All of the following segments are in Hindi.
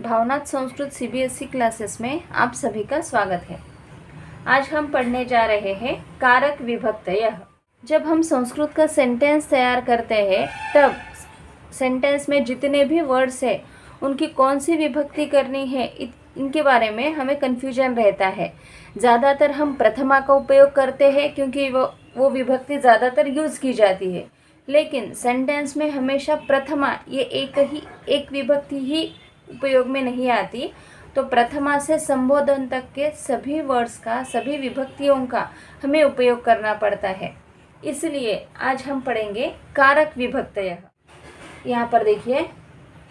भावनाथ संस्कृत सीबीएसई क्लासेस में आप सभी का स्वागत है। आज हम पढ़ने जा रहे हैं कारक विभक्तयः। जब हम संस्कृत का सेंटेंस तैयार करते हैं तब सेंटेंस में जितने भी वर्ड्स हैं उनकी कौन सी विभक्ति करनी है इनके बारे में हमें कन्फ्यूजन रहता है। ज़्यादातर हम प्रथमा का उपयोग करते हैं क्योंकि वो विभक्ति ज़्यादातर यूज़ की जाती है, लेकिन सेंटेंस में हमेशा प्रथमा ये एक विभक्ति ही उपयोग में नहीं आती। तो प्रथमा से संबोधन तक के सभी वर्ड्स का, सभी विभक्तियों का हमें उपयोग करना पड़ता है। इसलिए आज हम पढ़ेंगे कारक विभक्तयः। यहाँ पर देखिए,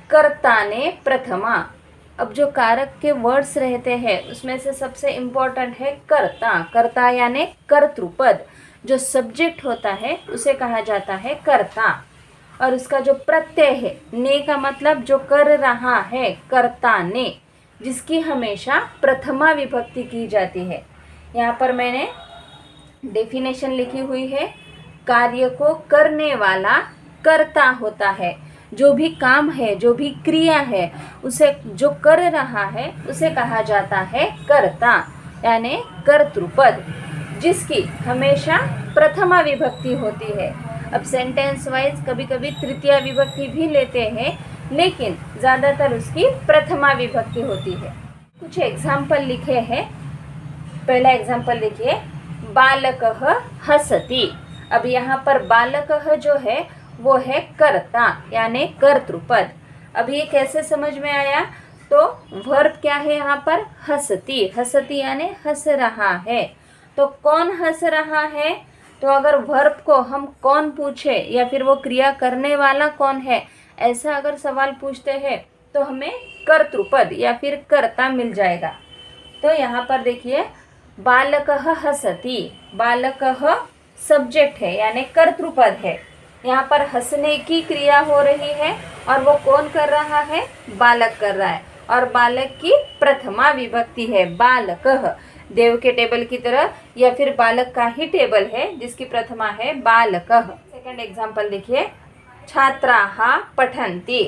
कर्ता ने प्रथमा। अब जो कारक के वर्ड्स रहते हैं उसमें से सबसे इम्पोर्टेंट है कर्ता। कर्ता यानी कर्तृपद। जो सब्जेक्ट होता है उसे कहा जाता है कर्ता, और उसका जो प्रत्यय है, ने का मतलब जो कर रहा है, कर्ता ने, जिसकी हमेशा प्रथमा विभक्ति की जाती है। यहाँ पर मैंने डेफिनेशन लिखी हुई है। कार्य को करने वाला कर्ता होता है। जो भी काम है, जो भी क्रिया है, उसे जो कर रहा है उसे कहा जाता है कर्ता यानी कर्तृपद, जिसकी हमेशा प्रथमा विभक्ति होती है। अब सेंटेंस वाइज कभी कभी तृतीया विभक्ति भी लेते हैं, लेकिन ज़्यादातर उसकी प्रथमा विभक्ति होती है। कुछ एग्जाम्पल लिखे हैं। पहला एग्जाम्पल देखिए, बालकः हसति। अब यहाँ पर बालकः जो है वो है कर्ता यानी कर्तृपद। अब ये कैसे समझ में आया? तो वर्ब क्या है यहाँ पर? हसति। हसति यानी हंस रहा है। तो कौन हंस रहा है? तो अगर वर्ब को हम कौन पूछे या फिर वो क्रिया करने वाला कौन है, ऐसा अगर सवाल पूछते हैं तो हमें कर्तृपद या फिर कर्ता मिल जाएगा। तो यहाँ पर देखिए, बालकः हसति। बालकः सब्जेक्ट है यानी कर्तृपद है। यहाँ पर हंसने की क्रिया हो रही है और वो कौन कर रहा है? बालक कर रहा है, और बालक की प्रथमा विभक्ति है बालकः। देव के टेबल की तरह या फिर बालक का ही टेबल है जिसकी प्रथमा है बालकः। सेकंड एग्जांपल देखिए, छात्राः पठन्ति।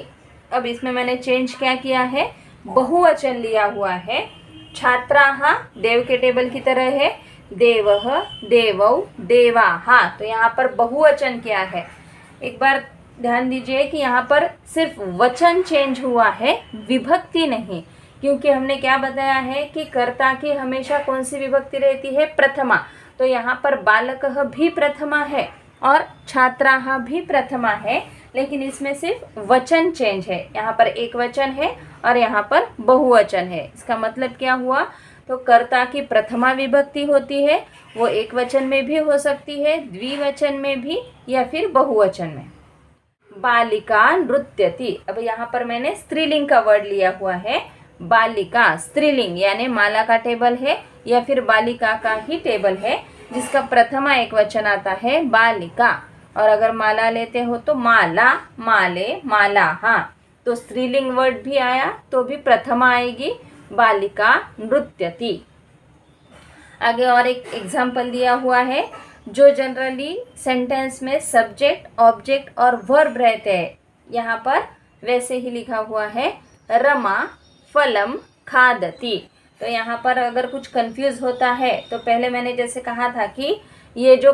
अब इसमें मैंने चेंज क्या किया है? बहुवचन लिया हुआ है। छात्राः देव के टेबल की तरह है, देवः, देवौ, देवाः। तो यहाँ पर बहुवचन क्या है? एक बार ध्यान दीजिए कि यहाँ पर सिर्फ वचन चेंज हुआ है, विभक्ति नहीं। क्योंकि हमने क्या बताया है कि कर्ता की हमेशा कौन सी विभक्ति रहती है? प्रथमा। तो यहाँ पर बालकः भी प्रथमा है और छात्राः भी प्रथमा है, लेकिन इसमें सिर्फ वचन चेंज है। यहाँ पर एक वचन है और यहाँ पर बहुवचन है। इसका मतलब क्या हुआ? तो कर्ता की प्रथमा विभक्ति होती है, वो एक वचन में भी हो सकती है, द्विवचन में भी, या फिर बहुवचन में। बालिका नृत्यति। अब यहाँ पर मैंने स्त्रीलिंग का वर्ड लिया हुआ है। बालिका स्त्रीलिंग यानी माला का टेबल है या फिर बालिका का ही टेबल है, जिसका प्रथमा एक वचन आता है बालिका। और अगर माला लेते हो तो माला, माले, मालाः। तो स्त्रीलिंग वर्ड भी आया तो भी प्रथमा आएगी बालिका नृत्यति। आगे और एक एग्जाम्पल दिया हुआ है। जो जनरली सेंटेंस में सब्जेक्ट, ऑब्जेक्ट और वर्ब रहते हैं, यहाँ पर वैसे ही लिखा हुआ है, रमा फलम खादति। तो यहाँ पर अगर कुछ कंफ्यूज होता है तो पहले मैंने जैसे कहा था कि ये जो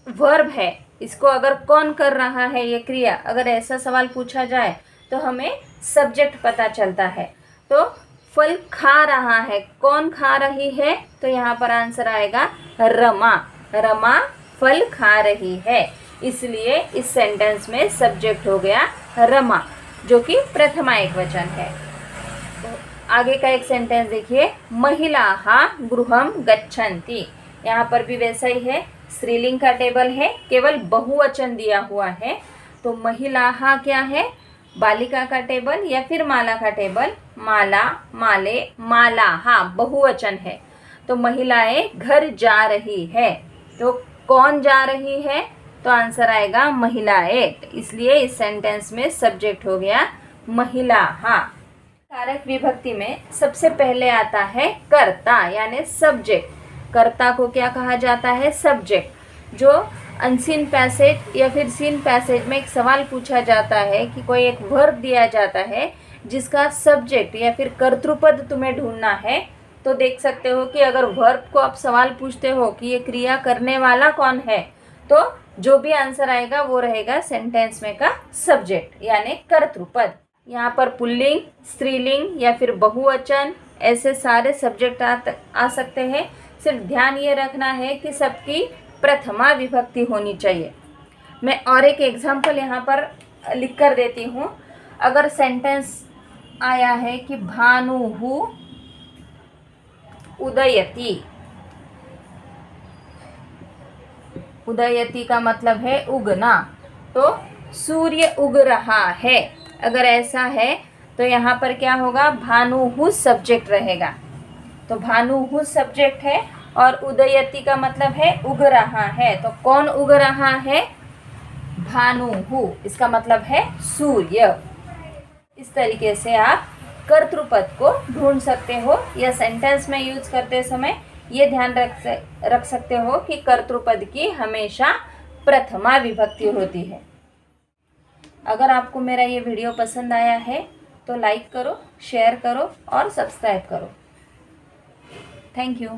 वर्ब है इसको अगर कौन कर रहा है, ये क्रिया, अगर ऐसा सवाल पूछा जाए तो हमें सब्जेक्ट पता चलता है। तो फल खा रहा है, कौन खा रही है? तो यहाँ पर आंसर आएगा रमा। रमा फल खा रही है, इसलिए इस सेंटेंस में सब्जेक्ट हो गया रमा, जो कि प्रथमा एक वचन है। आगे का एक सेंटेंस देखिए, महिलाः गृहं गच्छन्ति। यहाँ पर भी वैसा ही है, स्त्रीलिंग का टेबल है, केवल बहुवचन दिया हुआ है। तो महिलाः क्या है? बालिका का टेबल या फिर माला का टेबल, माला, माले, मालाः बहुवचन है। तो महिलाएं घर जा रही है, तो कौन जा रही है? तो आंसर आएगा महिलाएं। इसलिए इस सेंटेंस में सब्जेक्ट हो गया महिलाः। कारक विभक्ति में सबसे पहले आता है कर्ता यानी सब्जेक्ट। कर्ता को क्या कहा जाता है? सब्जेक्ट। जो अनसीन पैसेज या फिर सीन पैसेज में एक सवाल पूछा जाता है कि कोई एक वर्ब दिया जाता है जिसका सब्जेक्ट या फिर कर्तृपद तुम्हें ढूंढना है, तो देख सकते हो कि अगर वर्ब को आप सवाल पूछते हो कि ये क्रिया करने वाला कौन है, तो जो भी आंसर आएगा वो रहेगा सेंटेंस में का सब्जेक्ट यानी कर्तृपद। यहाँ पर पुल्लिंग, स्त्रीलिंग या फिर बहुवचन ऐसे सारे सब्जेक्ट आ सकते हैं। सिर्फ ध्यान ये रखना है कि सबकी प्रथमा विभक्ति होनी चाहिए। मैं और एक एग्जाम्पल यहाँ पर लिख कर देती हूँ। अगर सेंटेंस आया है कि भानुः उदयति, उदयति का मतलब है उगना, तो सूर्य उग रहा है। अगर ऐसा है तो यहाँ पर क्या होगा, भानुः सब्जेक्ट रहेगा। तो भानुः सब्जेक्ट है और उदयति का मतलब है उग रहा है। तो कौन उग रहा है, भानुः, इसका मतलब है सूर्य। इस तरीके से आप कर्तृपद को ढूंढ सकते हो या सेंटेंस में यूज करते समय ये ध्यान रख सकते हो कि कर्तृपद की हमेशा प्रथमा विभक्ति होती है। अगर आपको मेरा ये वीडियो पसंद आया है तो लाइक करो, शेयर करो और सब्सक्राइब करो। Thank you.